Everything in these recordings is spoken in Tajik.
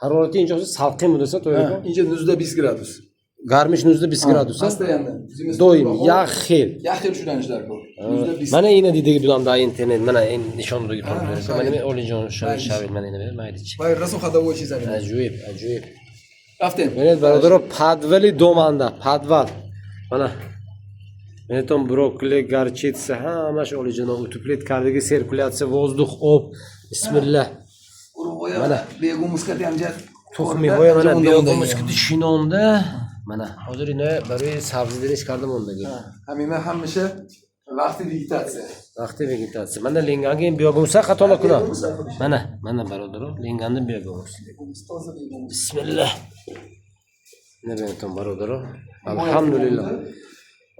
Harorati inja salqin bo'lsa to'g'rimi? Inja nuzda 20 gradus. Garmish nuzda 20 gradus. Постоянно. Doim yaxil. Yaxil shulanishlar ko'p. Nuzda 20. Mana ina deydiği bir anda internet mana nishon bo'lib turibdi. Mana men olijjon shavil mana ina maylichi. Voy, rasu ходовой zamin. Ajoyib, ajoyib. Raftem. Mana barodaro padvali domanda, padval. Mana men tom brokoli, горчица, hammash olijjon utuplet kardagi sirkulyatsiya, vozdux, ob. Bismillah. Mana begumuskati ham jat. To'xmi qo'ya mana begumuskati shinonda. Mana hozir ina baribir sabzilar chiqardim ondagi. Hamma hamisha vaqti vegetatsiya. Vaqti vegetatsiya. Mana lengangi biogomusa qatona kunam. Mana barodaro lenganni biogomus. Bismillah. Ne benim barodaro. Alhamdulillah.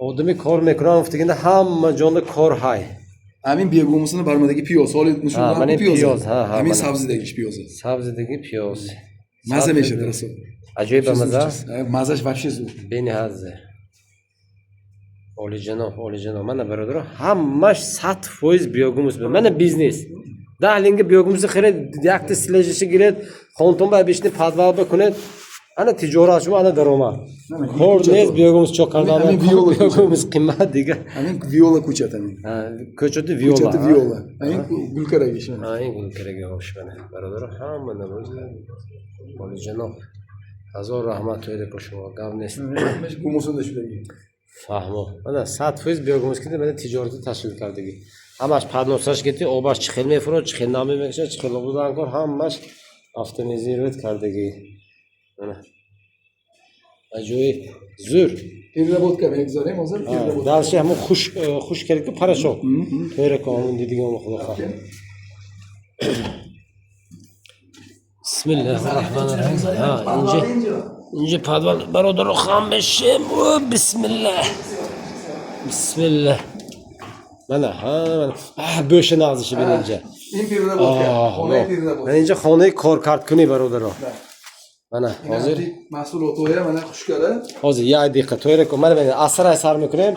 Odami kor mekran deganda hamma jonda kor hay. Amin begomusini barmadagi piyoz solib mana piyoz, ha. Amin sabzidagi piyoz. Sabzidagi piyoz. Maza meshadi rasul. Ajoyib maza. Mazash вообще zo'r. Benihazze. Olijanob. Mana barodaro hammash 100% biogomus. Mana biznes. Dahlinga biogomusi xarid, yakta silajishi kerak, xontomba beshni padval bekunet. Ana tijorat shu ana daromad. Xornez biogomus cho'qardan biogomus qimmat degan. Amin viola ko'chat amin. Ha, ko'chati viola. Ko'chati viola. Amin gulkaraga ishon. Ha, gulkaraga o'xshaydi. Barodaro hamma nima o'zi. Olijanob. Hazor rahmat to'yda qo'shmoq gavnes. Gumusunda shularga. Fahmo. Mana 100% biogomuskida mana tijorat tashkil qildigi. Hammash padnosash ketdi, obash chiqilmay furo, chiqilnamay meksa, chiqilobdan kor hammash avtomatizirat qildigi. Mana. Ajoyib. Zo'r. Переработка megzorim hozir переработка. Dalshi ham xush kerakku parashok. To'yra qonun deydigan xulosa. Bismillahirrahmanirrahim. Ha, ince padval barodaro xameshim. Bismillah. Bismillah. Mana bo'sha nag'zishi birinchi. In переработка. Xonay переработка. Birinchi xonay kor kartkuni barodaro. Mana hozir mahsuloto'ya mana xushkara. Hozir ya diqqat to'yra mana men asray sarmi kunam.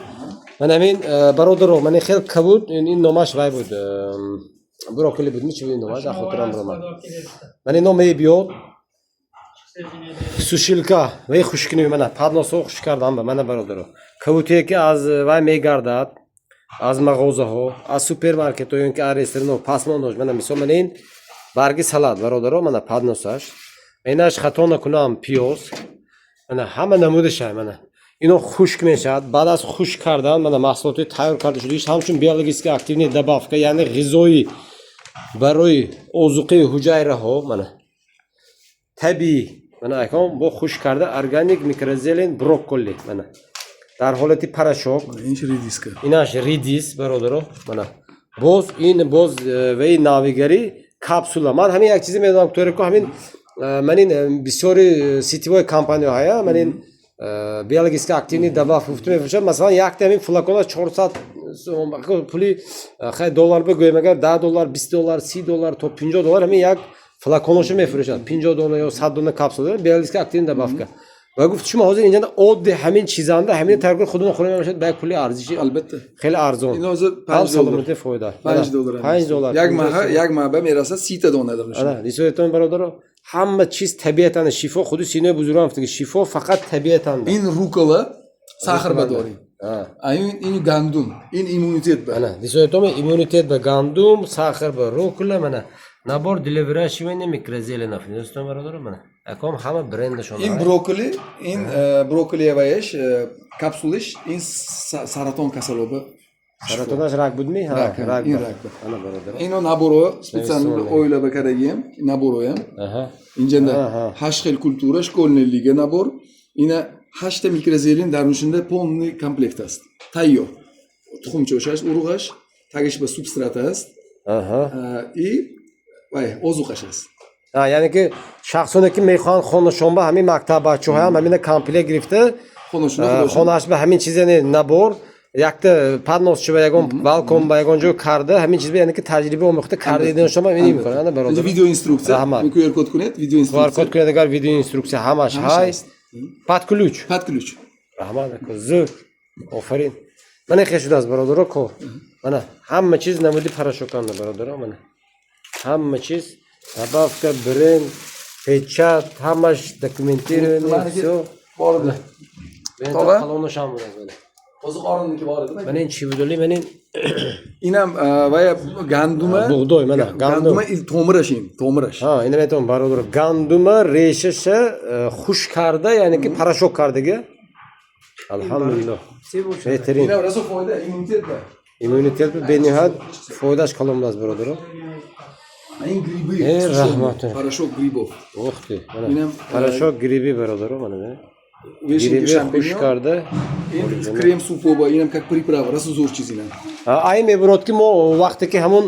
Mana men barodaro mana xel kabut in nomash vay bud. Brokoli budmi chi nomash xotiram roman. Mana nomi biyot. Sushilka ve xushkuni mana padnoso xush kardam mana barodaro. Kabuteki az vay megardat. Az mag'ozaho, az supermarketho yoki restoranho pasmondosh mana misol mana in bargi salat barodaro mana padnosash. Enash xatona kunam piyoz. Mana hamma namudish mana. Ino xushk meshad, ba'd az xushk kardan mana mahsulotni tayyor karda shudish hamshun biologik aktivniy добавка, ya'ni g'izoyi baroy ozuqi hujayraho mana. Tabiiy mana akam bu xushk karda organik mikrozelen brokoli mana. Dar holati parashok. Inch ridiska. Inash ridis barodaro mana. Boz ve navigari kapsula. Man hamin yak chizi medam to'g'ri ku hamin manin bisori sitvoy kompaniya haya manin biologik aktivniy добавка ufutmay furshad masalan yakta hamin flakona 400 puli xay dollar be go'ymagar $10, $20, $30 to $50 hamin yak flakonoshi mefurshad $50 yo $100 kapsula biologik aktivniy добавка. و گفت شما حاضر اینجا عادی همین چیزانده همین ترکیب خودمون خوریم میشه به کلی ارزشی البته خیلی ارزون این حاضر $5 فایده $5 یک معبه میرسه 30 تا دانه داره آره دیسویتون برادر همه چیز طبیعتاً شفا خودی سینه بزرگم فکر شفا فقط طبیعتاً این روکولا ساخر بداری این گندم این ایمونیتت به نه دیسویتون ایمونیتت به گندم ساخر به روکولا منه نبار دلیوریش می‌کنه میکروزیل نفتی دوستان برادر منه اکام همه برندشون این بروکلی وایش کپسولش این سرطان کسلوبه سرطانش رگ بود می ها رگ این رگ اینو نبرو специально اویلا بکردیم نبرویم اینجا 8 خیل کلتورا شکلنی لیگه نبر اینا 8 میکروزیلین درونشونده полный комплект است تایو تخم چوشش اروغش تاگش به سوبسترات است ای وای ozuqash است یعنی که شخصانی که میخوان خونشون به همین مکتب بچه‌ها هم همین کامپله گرفته خونش به همین چیز یعنی نبر یک تا پادنوس شو یگون بالکن با یگون جو کرده همین چیز یعنی که تجربه آموخته کرده دیدن شما می‌بینید می‌کنه نه برادر ویدیو اینستروکسیون می‌کویر کد کنید ویدیو اینستروکسیون کد کنید اگر ویدیو اینستروکسیون همش هست پاد کلوچ رحمان زور آفرین من خیلی از برادر کو من همه چیز نمودی پراشوکان برادر من همه چیز добавка برند Pechat, hammash dokumentirованный, все. Bor edi. Ben To'g'ri. qalonlasham bo'ladi. O'zi qoriniki bor edi. Mana individually, mana Inam va ganduma. bug'doy, mana gandum. Ganduma il tomirash. Tomirash. Ha, endi men aytaman, barobar. Ganduma reshishi xush karda, ya'ni ki parashok kardiga. Alhamdulillah. Betirin. Inam raso foyda immunitetda. Immunitet benihat foydash qolmas birodarim. Ayin gribi. Rahmat. Parashok gribov. O'xti. Mana Inam parashok gribi birodarim, mana men. Вешенки Gribi xush шампиньон. karda. Крем суповый, инам как приправа, raso zo'r chizina. Ay mebrotki mo vaqtiki hamon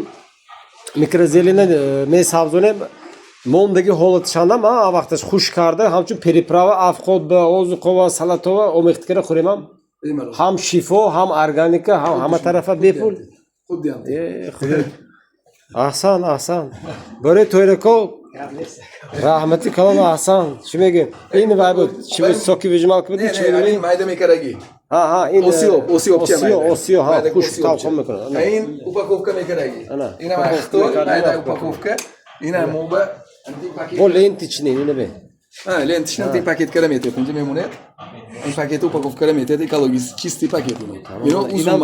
mikrozelini me sabzone momdagi holat shandam a vaqtda xush karda hamchun periprava afqod ba ozuqova salatova o mextkara xurimam Bemalol. ham shifo ham organika ham hamma tarafa bepul Xuddi ham. xudo ahsan bore to'yrako rahmatli kalom ahsan shimegin ini vaybu shime soki vijmal qildi Ne, shimegin ayin mayda mekaragi. ha in osio ha xush talqon mekana Ayin upakovka mekaragi. Ana, Inam upakovka axto, mekaragi, mayda upakovka. upakovka. Inam moba anti paket. bu lentichni ini be Ha, lentishni anti paket karam etyapti. Memunet. In paketi upakovka karam etyapti, ekologik чистый paket uni. Meno uzun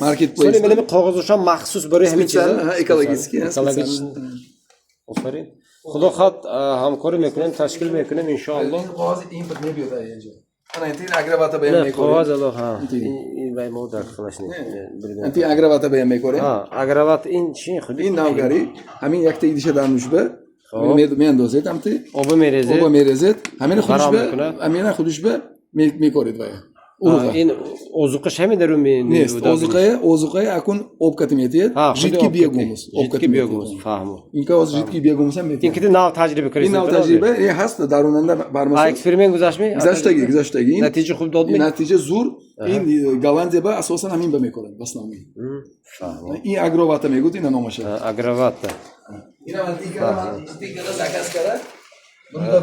market Söyle place. benim qog'oz o'shan maxsus bir ham Spesial, ekologik. Ofarin. Xudo xat hamkori mekunam, tashkil mekunam inshaalloh. Qog'oz import ne buyurdi endi. Ana endi agravata Ne beğenmeyi qog'oz ko'ring. alo ha. In vay modar qilashni. Anti agravata beğenmeyi ko'ring. Ha, agravat in shin xudi. این ناوگاری همین یک تا ایدیشه در نوشبه می اندازید همتی Oba merezi. اوبا میرزید همین خودش غرام به میکنه. همین خودش به میکارید وای In ozuqish ham darum نیست اوزوقای اکون اوب کتیمیتید جیتکی بیگوموس اوب Jitki biyogumuz, fahmu. این که از جیتکی بیگوموس هم میتید Inkide nav tajriba این qilasiz. ناو تجربه این هست دروننده Ha, برمسه eksperiment guzashmi? گذشتگی این Natija خوب dodmi? نتیجه زور این گالندیا با اساسا همین به میکنه بس نامی Fahmu. این اگروواتا میگوت این نامشه Agravata. اینا من تیکر زکاس کرد برودا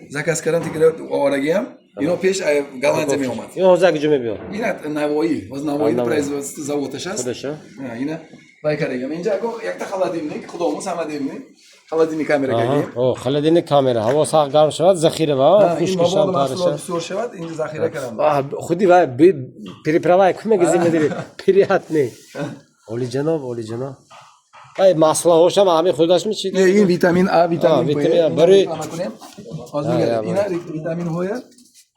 زکاس کردن تیکر آوارگی هم اینو پیش گالندیا می اومد In hozagi jume biyo. اینا نوایی از نوایی производство заводش است Xudasha. اینا بایکارگیم اینجا اگه یک تا خالدینی خودمون سامدینی خالدینی کامera گیم O, xolodilnik kamera. Havo saq garm shavad, zaxira va این xushkisham مواد tarisha. محصولات بسیار شود اینجا ذخیره کردم Xudi va переправай кумега зимедири. Приятный. Oli janob. Ay masla hoşam abi xudashmi chi? این ویتامین A ویتامین ویتامین A برای اینا ویتامین هویا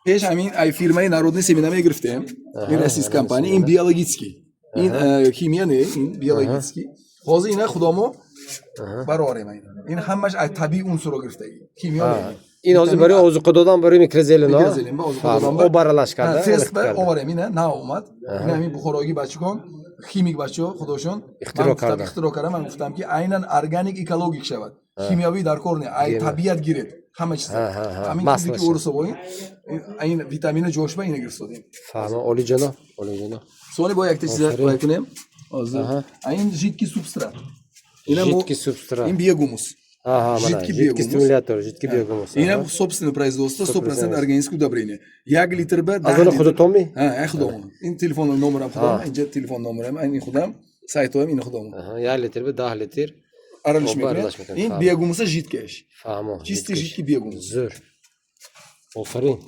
پیش همین ای فیرمای نارودنی سمینامه گرفتم این رئیس کمپانی این بیولوژیکی این کیمیا نه این بیولوژیکی حاضر اینا خودمو براره من این همش از طبیعی عنصر گرفته کیمیا نه In hozir bari ozuqadodan bari mikrozelino. Mikrozelin va ozuqadodan O baralashganda. Test به آورم اینه نه اومد این همین بخارایی بچگان خیمیک بچه خودشون اختراع کردن من گفتم که عیناً ارگانیک اکولوژیک شود کیمیایی در کار نه ای طبیعت گیرد همه چیز همین چیزی که ورسو باید این ویتامین جوش به اینه گرفتیم Fahma oli janob. سوالی با یک تا چیز باید کنیم این جیتکی سوبسترات Jitki substrat. این بیگوموس Aha, mana. Jitki stimulyator, jitki biogomus. Ini собственное производство, 100% органическое удобрение. 1 литр به 10 Azoni xudo tomi? ها خودم این تلفن نمرم خودم اینجا تلفن نمرم این خودم سایت هم این خودم Aha, 1 litr به 10 litr. aralış O aralaş میکنه میکنه. این بیگوموس جیتکش Fahmo. چیستی جیتکی بیگوموس Zo'r. Ofarin.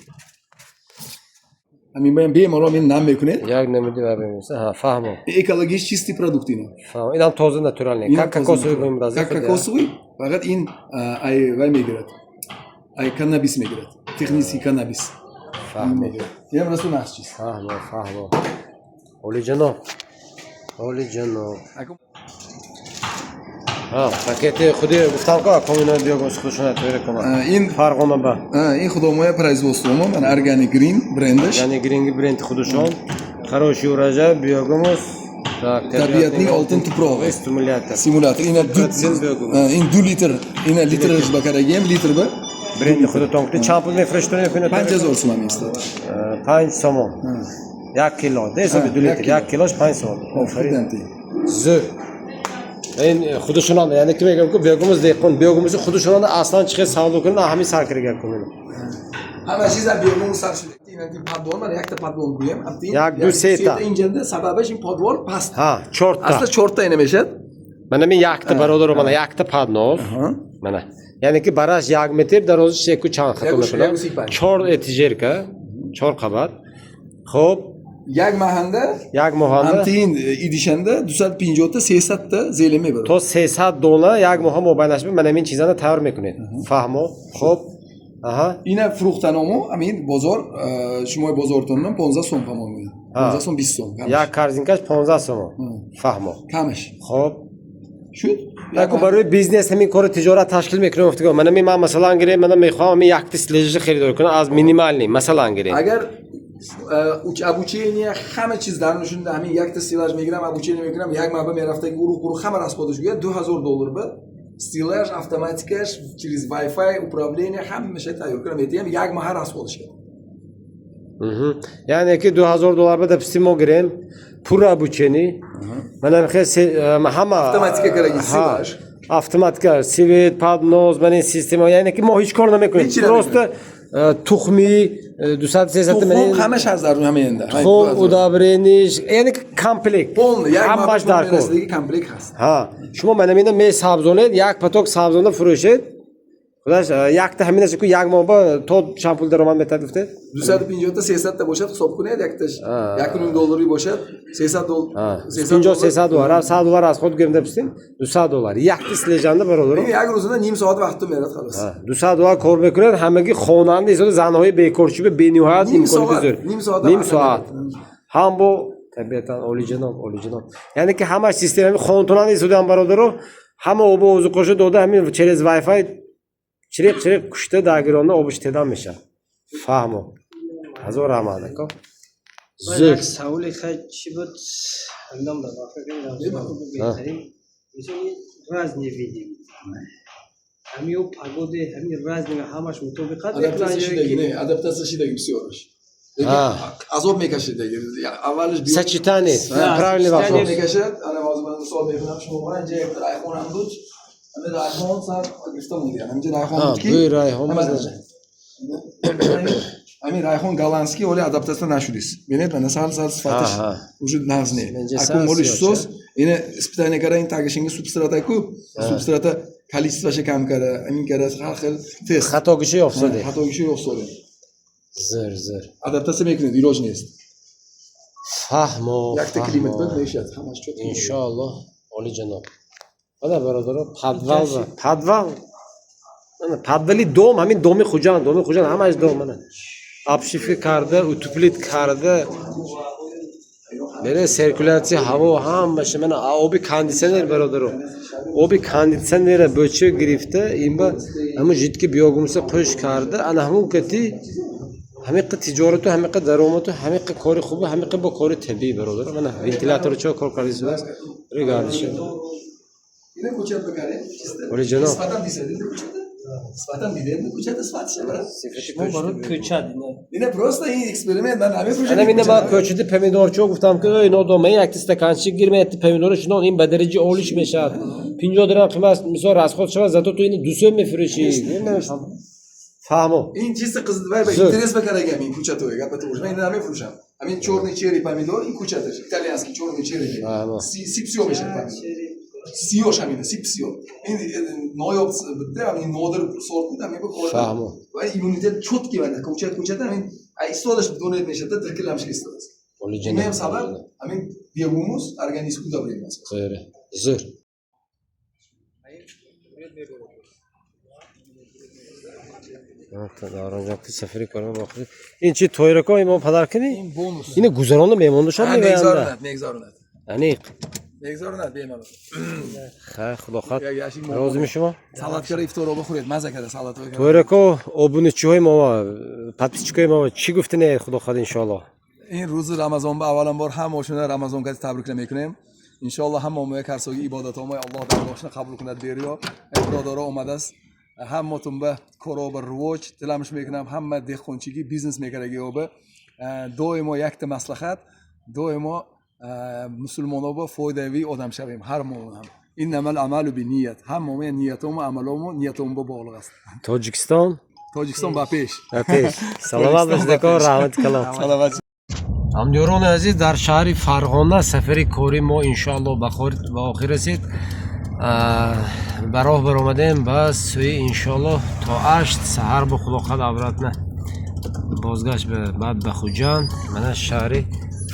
همین بیان بیم الان این نام میکنه Jak nemidi va bemisa. Ha, fahmo. اکولوژیک چیستی پرودکت اینا Fahmo. Inam toza naturalniy. Как кокосовый будем разделять. کاکائوسوی فقط این ای وای میگیرد ای کانابیس میگیرد تکنیکی کانابیس Fahmo. یه رسو نقش چیز Fahmo. Oli janob. Ha, paketi xudi guftam ko komino biogomus xudshona to'g'ri ko'ma. این Farg'ona ba. این خودمون производство من ارگانیک گرین برندش Ya'ni Green brend xudshon. Хороший урожай, biogomus. Так, طبیعتning oltin tuprog'i stimulyator. simulyator این این 2 لیتر این لیترش بکرگیم لیتر به Brendi xudo tonkli champul mefreshtoni kunut. 5000 so'm میسته 5 somon. 1 kilo. Desa 2 litr. 1 kilosh 5 somon. Ofarin. Zo'r. این خودشون یعنی که میگم که بیاگومز دیکن بیاگومز خودشون اصلا چه سالو کنن همین سرکری کنن همه چیز بیرون سر شده این پادوار من یک تا پادوار گویم یک دو سه تا اینجنده سببش این پادوار پست ها 4 تا اصلا 4 تا اینه میشه من یک تا برادر من یک تا پادنور من یعنی که براش 1 متر درازش یک و چند خط میکنه. 4 اتیجرکه 4 قبط. خب یک محنده همتین ایدیشنده 250 تا 300 تا زیلمه بره. تو 300 دلار یک ماه مبینش من همین چیزا رو تیار میکنید. فهمو؟ خب اینا فروختنامو همین بازار شما بازارتون 15 سوم تمام میده. 15 سوم 20 سوم. یک کارزینکاش 15 سوم. فهمو؟ کمش. خب شد؟ یکو برای بیزنس همین کار تجارت تشکیل میکنم افتگاه من مثلا گیرم من میخوام یک تسلیج خریدار کنم از مینیمال نیم مثلا گیرم اگر ابوچینی همه چیز در نشون همین یک تسلیج میگیرم ابوچینی میگیرم یک ماه میرفته گروه همه از خودش میگه $2000 به استیلش اتوماتیکش چیز وای فای اپرابلینی همه میشه تیار کنم میتیم یک ماه از خودش کرد یعنی که $2000 بده پسیمو گیرم پورا ابوچینی من میخوام همه اتوماتیک کرگی استیلش автоматика сивет поднос من این سیستم یعنی که ما هیچ کار نمیکنیم درست تخمی 200-300 من همش از در همه اینده خب удобрениш یعنی کامپلکت هم باش در کن کامپلکت هست ها شما من میگم می سبزونه یک پتوک سبزونه فروشید خودش یک تا همینش که یک ماه با تو چند پول درآمد میتافته 250 تا 300 تا باشد حساب کنید یک تاش $1,000 باشد $300 از خود گرفته بستیم $200 یک تیس لژنده برادر یک روزانه نیم ساعت وقت میاد خلاص $200 کار میکنن همگی خواننده ایستاد زنهای بیکارچی به بینهایت امکان داره نیم ساعت هم با طبیعتا اوریجینال یعنی که همه سیستم همین خونتونان ایستادن برادر همه اوبو اوزو کوشو داده همین چرز وای فای چریق کشته درگیرانه آبش تدام میشه فهمو هزار رحمت کو زیر سوال خیلی چی بود اندام داد بهترین میشه راز نویدیم همیو پگوده همین راز نوی همش مطابقت ادپتاسیون شده بسیارش عذاب میکشید دیگه اولش بیاد سچیتانی правильный вопрос میکشید انا واضحا سوال میکنم شما اینجا آیفون هم بود همین آیفون سر گرفته بودی همین آیفون بود کی آیفون همین آیفون گالانسکی ولی آداپتاسیون نشدیست ببینید من سال صفاتش وجود نازنه اكو مولش سوس اینه اسپیتانی کاره این تاگشینگ سوبستراتا کو سوبستراتا کالیستواش کم کرده همین کرده خیلی تست خطاگیشی افتاده زر آداپتاسیون میکنید ایراج نیست فهمو یک کلمت بد میشه همش شد ان شاء الله علی جناب حالا برادر پدولی دوم همین دومی خوجان همش دوم منه آبشیفی کرده اتوپلیت کرده میره سرکولاسی هوا هم باشه من آبی کاندیشنر برادر آبی کاندیشنر بچه گرفته این با همون جیت که بیاگومسه قش کرده انا همون کتی همه تجارت و همه درآمد و همه کار خوبه همه با کار طبیعی برادر من ونتیلاتور چه کار کردی سوز ریگاردش اینه کوچه بگاره ولی جناب اسپاتم دیدم کوچه اسپاتش برا ما برای کوچه اینه پروستا این اکسپریمنت من همه پروژه انا من با کوچه پمیدور چو گفتم که اینا دومه یک استکانچی گیرمه پمیدورش نه این به درجه اولیش میشه 50 درهم قیمت مثلا از خود شما زاتو تو این 200 میفروشی نمیفهمم فهمو این چیز قصد وای اینترس بکره این کوچه تو گپ تو من اینو نمیفروشم همین چورنی چری پمیدور این کوچه تاش ایتالیانسکی چورنی چری سیپسیو میشه سیوش همینه سیپسیو این نویوب بده همین نودر سورت میدم میگه کلا فهمو و ایمونیته چوت کی بنده کوچه همین ایستادش بدون نمیشه تا درکلمش ایستاد ولی این هم جناب سبب همین بیوموس ارگانیسم داره میشه خیره زر دارم سفری کنم با خود این چی تویرکو ایمون پدر کنی این بونوس اینه گذرانده میمونده شد میگن میگذارند یعنی میگذارند بیمال خیر خدا خاط راضی میشم سالاد کردی افطار رو بخورید مزه کرده سالاد رو تویرکو آبونچی های ما پادپیچکای ما چی گفته نه خدا خاط ان شاء الله این روز رمضان به اولین بار همشون رمضان کردی تبریک میکنیم ان شاء الله همه کارسوی عبادت ما الله در باشن قبول کنه دیریا برادرها اومده است همتون به کارو به رواج دلمش میکنم همه دهقانچگی بیزنس میکردگی و به دویما یک مصلحت دویما مسلمان‌ها با فایده‌ای آدم شویم هر مومن هم این عمل به نیت هم مومن نیتم و عملم نیتم با بالغ است تاجیکستان با پیش سلامت باش دکار رحمت کلام سلامت همدیران عزیز در شهر فرغانه سفری کاری ما ان شاء الله به آخر رسید ба роҳ баромадем ба сӯи иншоаллоҳ то 8 саҳар бо худоқад авратна бозгашт баъд ба Хуҷанд. Мана шаҳри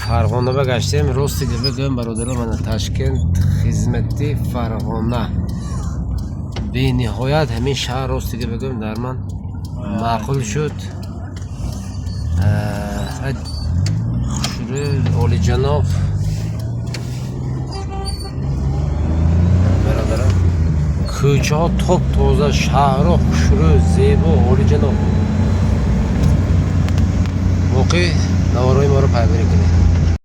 Фарғона гаштем. Ростига бигӯям бародарон, мана Ташкент хизмати Фарғона бениҳоят ҳамин шаҳр ростига бигӯям дар ман маъқул шуд. хушрӯ олиҷаноб бародарон, кӯчаҳо топ тоза, шаҳрҳо хушрӯ зебо, олиҷаноб. воқеъ наворои моро пайравӣ кунед.